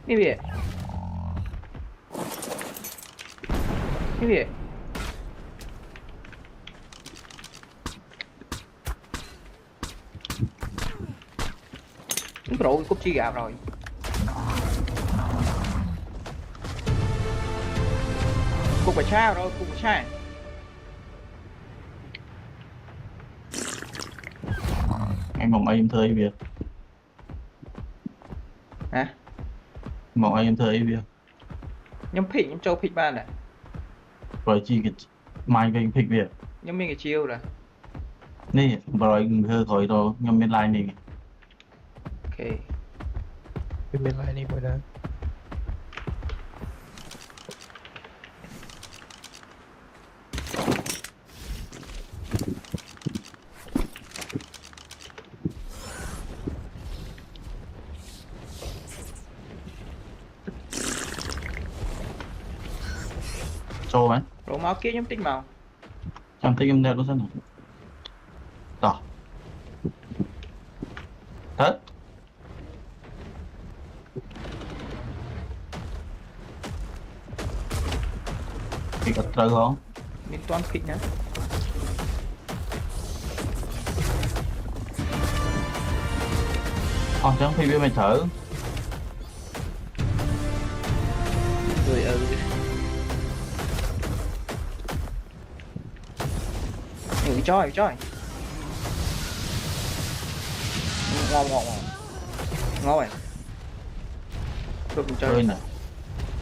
Cái gì? Cái gì? Cái rổ cúp chi gạo rồi. Cục phải sao rồi, cục phải sao? Em mong ai em thuê việc. Hả? Mong ai em thuê việc. Nhóm châu phịch ba nè. Rồi chi cái mai về phịch việc. Nhóm mình cái chiêu rồi. Nè, rồi hơi khỏi rồi nhưng bên lại này. Ok. Bên bên lại đi mọi người. Cho mấy. Rổ máu kia nhóm tinh màu. Chẳng thấy em đẹp luôn sao nào. Rồi. Hết. Thì có trời không? Mình toàn phịch nữa. Chẳng phải biết mày thở. Rồi Trời trời. Ngon ngon ngon. Ngon rồi. Rồi mình Chơi chơi. nè.